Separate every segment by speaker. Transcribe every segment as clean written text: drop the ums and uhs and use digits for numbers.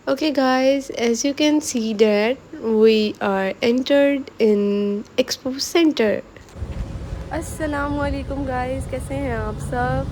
Speaker 1: Okay guys, as you can see that we are entered in Expo Center. अस्सलामुअलैकुम guys, कैसे हैं आप सब।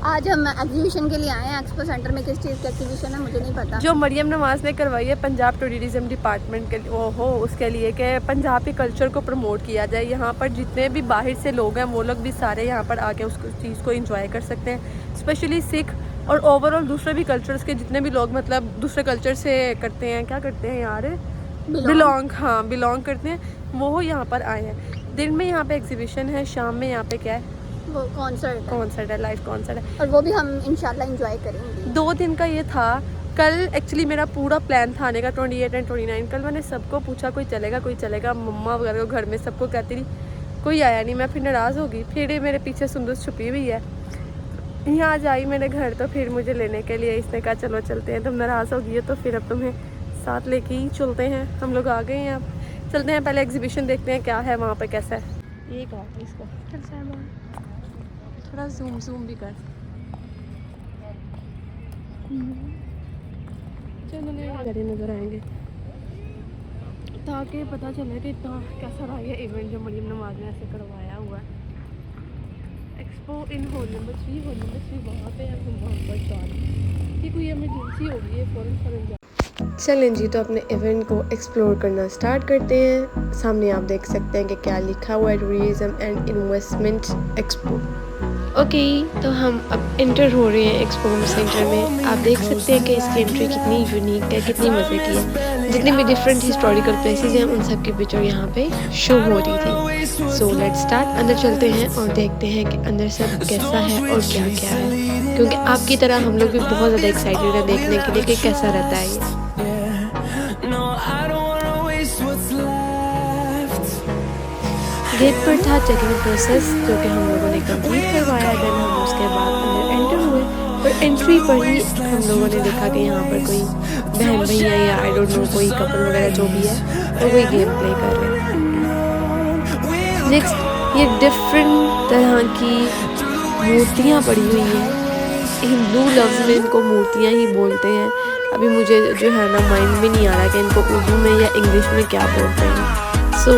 Speaker 2: आज हम एग्जीबिशन के लिए आए हैं। एक्सपो सेंटर में किस चीज़ का एग्जीबिशन है मुझे नहीं पता।
Speaker 1: जो मरियम नवाज ने करवाई है पंजाब टूरिज्म डिपार्टमेंट के वो हो उसके लिए कि पंजाब के कल्चर को प्रमोट किया जाए। यहाँ पर जितने भी बाहर से लोग हैं वो लोग भी सारे यहाँ पर आके उस चीज़ को एंजॉय कर सकते हैं। स्पेशली सिख और ओवरऑल दूसरे भी कल्चर्स के जितने भी लोग मतलब दूसरे कल्चर से करते हैं, क्या करते हैं यार, बिलोंग करते हैं, वो यहाँ पर आए हैं। दिन में यहाँ पे एग्जीबिशन है, शाम में यहाँ पे क्या है,
Speaker 2: वो कॉन्सर्ट
Speaker 1: है, लाइव कॉन्सर्ट है
Speaker 2: और वो भी हम इंशाल्लाह एंजॉय करेंगे।
Speaker 1: 2 दिन का ये था। कल एक्चुअली मेरा पूरा प्लान था आने का 28 एंड 29। कल मैंने सबको पूछा कोई चलेगा, मम्मा वगैरह को घर में सबको कहती रही, कोई आया नहीं। मैं फिर नाराज़ हो गई। फिर ये मेरे पीछे सुंदर छुपी हुई है, यहाँ जाई मेरे घर तो फिर मुझे लेने के लिए इसने कहा चलो चलते हैं। तुम नाराज़ हो गई हो तो फिर अब तुम्हें साथ लेके ही चलते हैं। हम लोग आ गए हैं, अब चलते हैं, पहले एग्जीबिशन देखते हैं क्या है वहाँ पर, कैसा है। ये कहा इसको कैसा है, थोड़ा जूम भी कर। चलो नज़र आएंगे ताकि पता चले कि इतना कैसा रहा ये इवेंट जो मरियम नवाज ने ऐसे करवाया हुआ है। एक्सपो इन हॉल नंबर 3 वहाँ पे है, हम वहाँ पर चार कि कोई एमरजेंसी हो गई है फ़ौरन जा। चलें जी, तो अपने इवेंट को एक्सप्लोर करना स्टार्ट करते हैं। सामने आप देख सकते हैं कि क्या लिखा हुआ है, tourism and investment expo. Okay, तो हम अब इंटर हो रहे हैं एक्सपो सेंटर में। आप देख सकते हैं कि इसकी एंट्री कितनी यूनिक है, कितनी मज़े की है। जितने भी डिफरेंट हिस्टोरिकल प्लेसेस हैं उन सब की पिक्चर यहाँ पे शो हो रही थी। So let's start. अंदर चलते हैं और देखते हैं कि अंदर सब कैसा है और क्या क्या है, क्योंकि आपकी तरह हम लोग भी बहुत ज़्यादा एक्साइटेड है देखने के लिए कि कैसा रहता है ये। गेट पर था चेकिंग प्रोसेस जो कि हम लोगों ने कंप्लीट करवाया। देन हम उसके बाद अंदर एंटर हुए और एंट्री पर ही हम लोगों ने देखा कि यहाँ पर कोई बहन भैया या आई डोंट नो कोई कपल वगैरह जो भी है और कोई गेम प्ले कर रहे हैं। नेक्स्ट ये डिफरेंट तरह की मूर्तियाँ पड़ी हुई हैं। हिंदू लफ्ज़ में इनको मूर्तियाँ ही बोलते हैं। अभी मुझे जो है ना माइंड में नहीं आ रहा कि इनको उर्दू में या इंग्लिश में क्या बोलते हैं। सो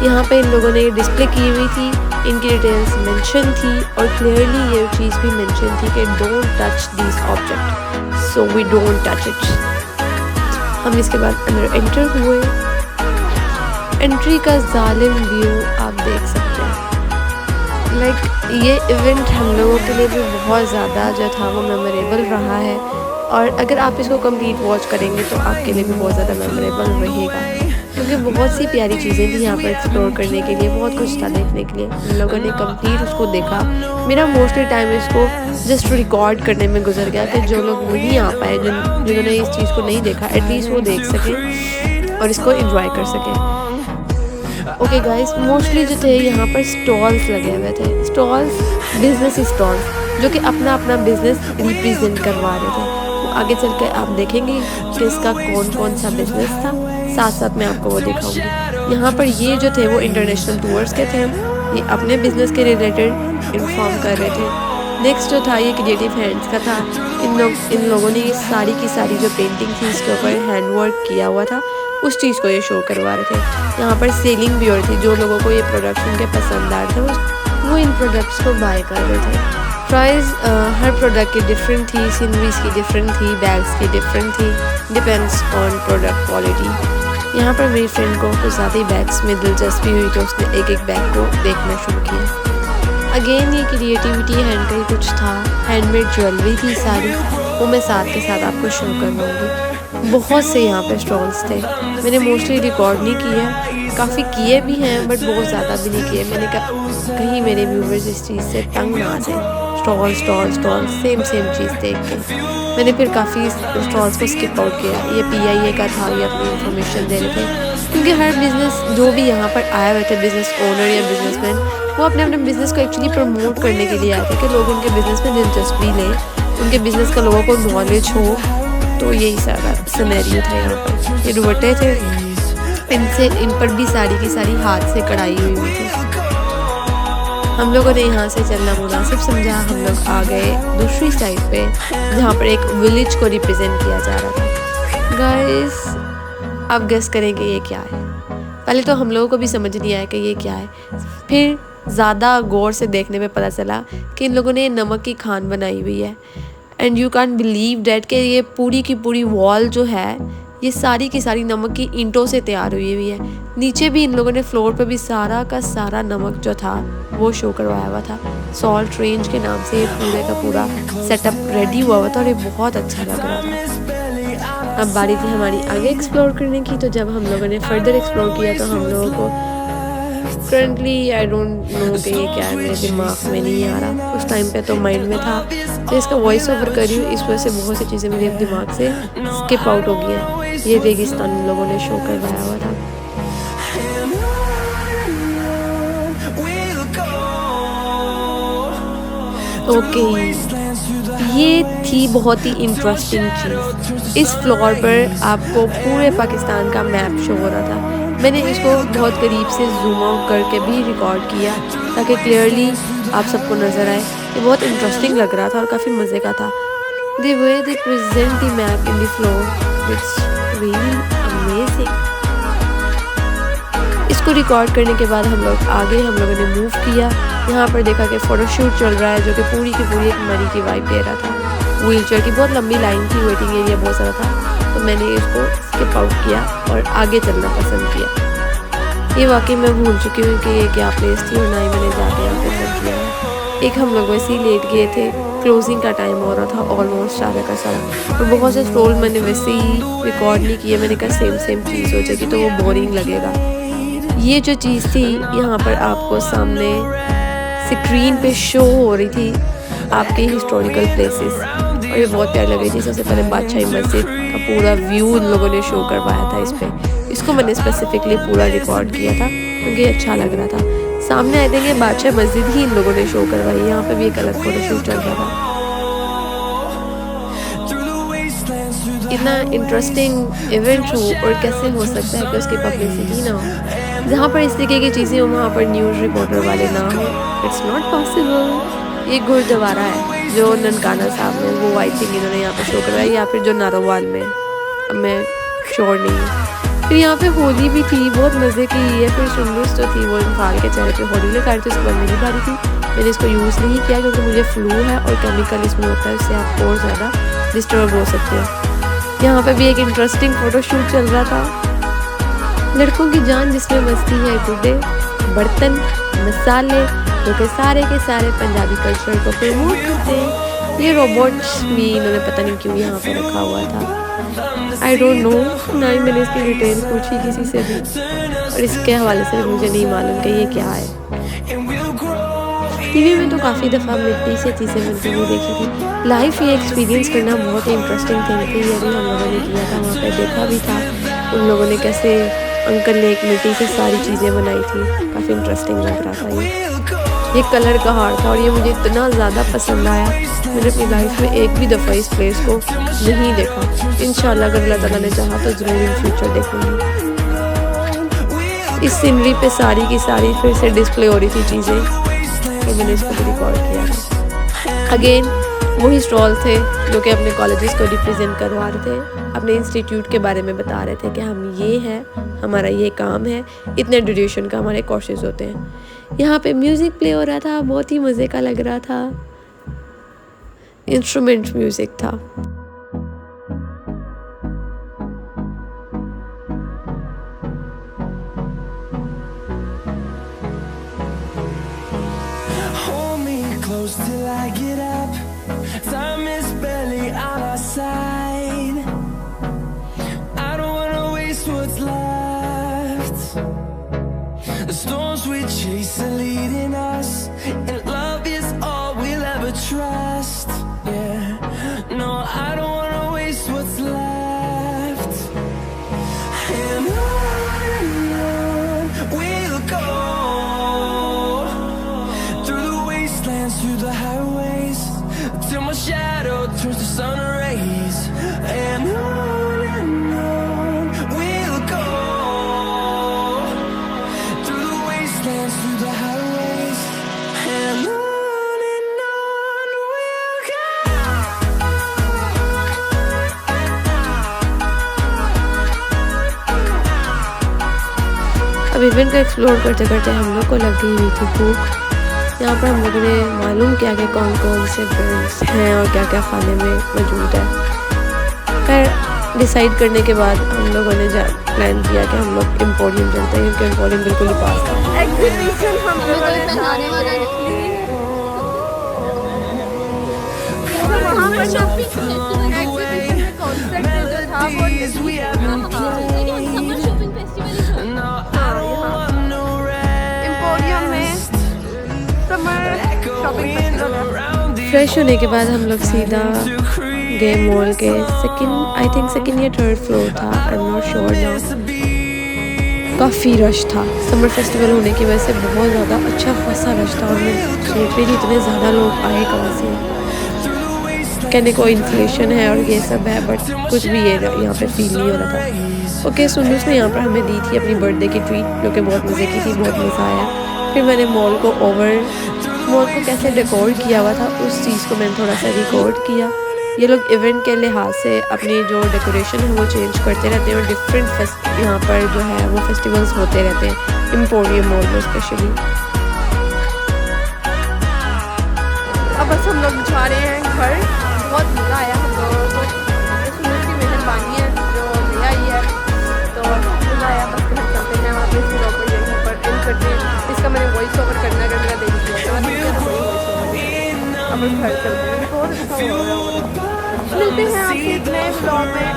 Speaker 1: यहाँ पे इन लोगों ने ये डिस्प्ले की हुई थी, इनकी डिटेल्स मेंशन थी और क्लियरली ये चीज़ भी मेंशन थी कि don't touch this object, so we don't touch it. हम इसके बाद अंदर एंटर हुए। एंट्री का जालिम व्यू आप देख सकते हैं। ये इवेंट हम लोगों के लिए भी बहुत ज़्यादा जो था वो मेमोरेबल रहा है, और अगर आप इसको कंप्लीट वॉच करेंगे तो आपके लिए भी बहुत ज़्यादा मेमोरेबल रहेगा, क्योंकि बहुत सी प्यारी चीज़ें थी यहाँ पर एक्सप्लोर करने के लिए, बहुत कुछ था देखने के लिए। हम लोगों ने कंप्लीट उसको देखा। मेरा मोस्टली टाइम इसको जस्ट रिकॉर्ड करने में गुजर गया कि जो लोग नहीं आ पाए, जिन्होंने इस चीज़ को नहीं देखा, एटलीस्ट वो देख सकें और इसको एंजॉय कर सकें। ओके गाइस, मोस्टली जो थे यहाँ पर स्टॉल्स लगे हुए थे। स्टॉल्स बिजनेस स्टॉल्स जो कि अपना अपना बिजनेस रिप्रेजेंट करवा रहे थे। तो आगे चल कर आप देखेंगे कि इसका कौन कौन सा बिजनेस था, साथ साथ मैं आपको वो दिखाऊंगी। यहाँ पर ये जो थे वो इंटरनेशनल टूर्स के थे, ये अपने बिजनेस के रिलेटेड इन्फॉर्म कर रहे थे। नेक्स्ट जो था ये क्रिएटिव हैंड्स का था। इन लोगों ने ये सारी की सारी जो पेंटिंग थी इसके ऊपर हैंडवर्क किया हुआ था, उस चीज़ को ये शो करवा रहे थे। यहाँ पर सेलिंग भी हो रही थी, जो लोगों को ये प्रोडक्ट्स उनके पसंद आ रहे थे वो इन प्रोडक्ट्स को बाय कर रहे थे। प्राइस हर प्रोडक्ट की डिफरेंट थी, सीनरीज की डिफरेंट थी, बैग्स की डिफरेंट थी, डिपेंड्स ऑन प्रोडक्ट क्वालिटी। यहाँ पर मेरी फ्रेंड को कुछ ज़्यादा ही बैग्स में दिलचस्पी हुई तो उसने एक एक बैग को देखना शुरू किया। अगेन ये क्रिएटिविटी हैंड का ही कुछ था। हैंडमेड ज्वेलरी थी सारी, वो मैं साथ के साथ आपको शो करवाऊँगी। बहुत से यहाँ पे स्टॉल्स थे, मैंने मोस्टली रिकॉर्ड नहीं किए, काफ़ी किए भी हैं बट बहुत ज़्यादा भी नहीं किए। मैंने कहा कहीं मेरे व्यूवर्स इस चीज़ से तंग ना आ जाए। स्टॉल सेम चीज़ देख के मैंने फिर काफ़ी स्टॉल्स को स्किप आउट किया। ये PIA का था, ये अपनी इंफॉर्मेशन दे रहे थे, क्योंकि हर बिज़नेस जो भी यहाँ पर आए हुए थे, बिज़नेस ओनर या बिजनेसमैन, वो अपने अपने बिज़नेस को एक्चुअली प्रमोट करने के लिए आए थे कि लोग उनके बिज़नेस में दिलचस्पी लें, उनके बिज़नेस का लोगों को नॉलेज हो। तो यही सारा सिनेरियो था यहाँ पर। ये दुपट्टे थे, इन पर भी सारी की सारी हाथ से कढ़ाई हुई थी। हम लोगों ने यहाँ से चलना मुनासिब समझा। हम लोग आ गए दूसरी साइड पे जहाँ पर एक विलेज को रिप्रेजेंट किया जा रहा था। गाइस आप गेस करेंगे ये क्या है। पहले तो हम लोगों को भी समझ नहीं आया कि ये क्या है, फिर ज़्यादा गौर से देखने में पता चला कि इन लोगों ने नमक की खान बनाई हुई है। And you can believe that कि ये पूरी की पूरी वॉल जो है ये सारी की सारी नमक की ईंटों से तैयार हुई है। नीचे भी इन लोगों ने फ्लोर पे भी सारा का सारा नमक जो था वो शो करवाया हुआ था। सॉल्ट रेंज के नाम से ये पूरे का पूरा सेटअप रेडी हुआ था और ये बहुत अच्छा लग रहा था। अब बारी थी हमारी आगे एक्सप्लोर करने की। तो जब हम लोगों ने फर्दर एक्सप्लोर किया तो हम लोगों को करंटली आई डोंट नो कि ये क्या है, मेरे दिमाग में नहीं आ रहा। उस टाइम पे तो माइंड में था, तो इसका वॉइस ओवर कर रही हूँ, इस वजह से बहुत सी चीज़ें मेरे दिमाग से स्किप आउट हो गई हैं। ये रेगिस्तान लोगों ने शो करवाया हुआ था। ओके ये थी बहुत ही इंटरेस्टिंग चीज़। इस फ्लोर पर आपको पूरे पाकिस्तान का मैप शो हो रहा था। मैंने इसको बहुत करीब से जूम आउट करके भी रिकॉर्ड किया ताकि क्लियरली आप सबको नज़र आए। ये बहुत इंटरेस्टिंग लग रहा था और काफ़ी मज़े का था। The way they present the map in the floor, it's really amazing. इसको रिकॉर्ड करने के बाद हम लोग आगे हम लोगों ने मूव किया। यहाँ पर देखा कि फ़ोटोशूट चल रहा है जो कि पूरी की पूरी एक मरी की वाइब दे रहा था। व्हीलचेयर की बहुत लंबी लाइन थी, वेटिंग एरिया बहुत सारा था, तो मैंने इसको स्किप आउट किया और आगे चलना पसंद किया। ये वाकई मैं भूल चुकी हूँ कि ये क्या प्लेस थी और ना ही मैंने जाके यहाँ पर सब किया है। एक हम लोग वैसे ही लेट गए थे, क्लोजिंग का टाइम हो रहा था ऑलमोस्ट 4:15 और बहुत से स्टॉल मैंने वैसे ही रिकॉर्ड नहीं किए। मैंने कहा सेम चीज़ हो जाएगी तो वो बोरिंग लगेगा। ये जो चीज़ थी यहाँ पर आपको सामने स्क्रीन पे शो हो रही थी आपके हिस्टोरिकल प्लेसेस और ये बहुत प्यारी लग रही थी। सबसे पहले बादशाही मस्जिद का पूरा व्यू इन लोगों ने शो करवाया था। इसको मैंने स्पेसिफिकली पूरा रिकॉर्ड किया था क्योंकि अच्छा लग रहा था। सामने आए थे बादशाह मस्जिद ही इन लोगों ने शो करवाई। यहाँ पे भी एक अलग फोटोशूट चल रहा था। इतना इंटरेस्टिंग इवेंट हो और कैसे हो सकता है कि उसकी पब्लिसिटी ना हो। जहाँ पर इस तरीके की चीज़ें हो वहाँ पर न्यूज़ रिपोर्टर वाले ना हो, इट्स नॉट पॉसिबल। ये गुरुद्वारा है जो ननकाना साहब में, वो आई थिंक इन्होंने यहाँ पर शो करवाई, या फिर जो नारोवाल में, अब मैं श्योर नहीं हूँ। फिर यहाँ पे होली भी थी, बहुत मज़े की है। फिर सुंदुस जो थी वो इंसान के चेहरे पे होली लगा रही थी, उसके बाद मेरी बारी थी। मैंने इसको यूज़ नहीं किया क्योंकि मुझे फ्लू है और केमिकल इसमें होता है, उससे आप और ज़्यादा डिस्टर्ब हो सकते हो। यहाँ पे भी एक इंटरेस्टिंग फ़ोटोशूट चल रहा था। लड़कों की जान जिसमें मस्ती है, गुड्डे, बर्तन, मसाले, जो कि सारे के सारे पंजाबी कल्चर को प्रमोट करते हैं। ये रोबोट्स भी इन्होंने पता नहीं क्यों यहाँ पर रखा हुआ था, आई डोंट नो। ना ही मैंने इसकी डिटेल पूछी किसी से भी और इसके हवाले से मुझे नहीं मालूम कि ये क्या है। टीवी में तो काफ़ी दफ़ा मिट्टी से चीज़ें मिलती हुई देखी थी। लाइफ ये एक्सपीरियंस करना बहुत ही इंटरेस्टिंग थिंग थी। ये भी हम लोगों ने किया था, वहाँ पर देखा भी था उन लोगों ने कैसे अंकल ने एक मिट्टी से सारी चीज़ें बनाई थी। काफ़ी इंटरेस्टिंग लग रहा था। ये कलर का हार था और ये मुझे इतना ज़्यादा पसंद आया। मैंने अपनी लाइफ में एक भी दफ़ा इस प्लेस को नहीं देखा। इंशाल्लाह अगर अल्लाह ताला ने चाहा तो ज़रूर इन फ्यूचर देखूँगी। इस सीनरी पे सारी की सारी फिर से डिस्प्ले हो रही थी चीज़ें, तो मैंने इसको भी रिकॉर्ड किया था। अगेन वही स्टॉल थे जो कि अपने कॉलेजेस को रिप्रेजेंट करवा रहे थे, अपने इंस्टीट्यूट के बारे में बता रहे थे कि हम ये हैं, हमारा ये काम है, इतने ड्यूरेशन का हमारे कोर्सेज होते हैं। यहाँ पे म्यूज़िक प्ले हो रहा था, बहुत ही मज़े का लग रहा था। इंस्ट्रूमेंट म्यूज़िक था।
Speaker 3: Till I get up, time is barely on our side. I don't wanna waste what's left. The storms we chase are leading us, and love is all we'll ever trust. Yeah, no, I don't wanna waste what's left. And on we'll go, through the wastelands, through the highways, till my shadow turns to sun rays. And on we'll go, through the wastelands, through the highways,
Speaker 1: अब event को explore करते करते हम लोग को लग गई हुई थी भूख। यहाँ पर हम लोगों ने मालूम किया कि कौन कौन से ब्रांड्स हैं और क्या क्या खाने में मौजूद है। फिर डिसाइड करने के बाद हम लोगों ने प्लान किया कि हम लोग एम्पोरियम चलते हैं, क्योंकि एम्पोरियम बिल्कुल ही पास था।
Speaker 4: एग्जीबिशन हम
Speaker 2: हमें
Speaker 4: लोगों
Speaker 2: कोई
Speaker 4: ने
Speaker 2: पहनाने वाला नहीं।
Speaker 4: वहाँ पर जो एग्जीबिशन में कॉन्सेप्ट जो था वो
Speaker 2: समर शॉपिंग फेस्टिवल
Speaker 4: एम्पोरियम में समर शॉपिंग फेस्टिवल।
Speaker 1: फ्रेश होने के बाद हम लोग सीधा गए मॉल के सेकंड या थर्ड फ्लोर था, I am not sure now. काफ़ी रश था, समर फेस्टिवल होने की वजह से बहुत ज़्यादा अच्छा खासा रश था और मैं सोच रही थी इतने ज़्यादा लोग आए कहाँ से। कहने को इन्फ्लेशन है और ये सब है, बट कुछ भी ये यहाँ पे फील नहीं हो रहा था। ओके, सुंदूस ने यहाँ पर हमें दी थी अपनी बर्थडे की ट्रीट, जो कि बहुत मज़े की थी, बहुत मज़ा आया। फिर मैंने मॉल को कैसे डेकोर किया हुआ था उस चीज़ को मैंने थोड़ा सा रिकॉर्ड किया। ये लोग इवेंट के लिहाज से अपनी जो डेकोरेशन है वो चेंज करते रहते हैं और डिफरेंट यहाँ पर जो है वो फेस्टिवल्स होते रहते हैं, एम्पोरियम मॉल में स्पेशली।
Speaker 4: अब बस हम लोग जा रहे हैं घर। बहुत मज़ा आया हम लोगों को, सुंदर की मेहरबानी है जो ले आई है, तो मज़ा आया। बस घर चलते हैं वापस फिर ऊपर यहीं पर एंड करते हैं। इसका मैंने वॉइस ओवर करना अगर मेरा देख लिया अब घर चलते हैं। बहुत अच्छा हो रहा है। मिलते हैं आपसे एक नए ब्लॉग में।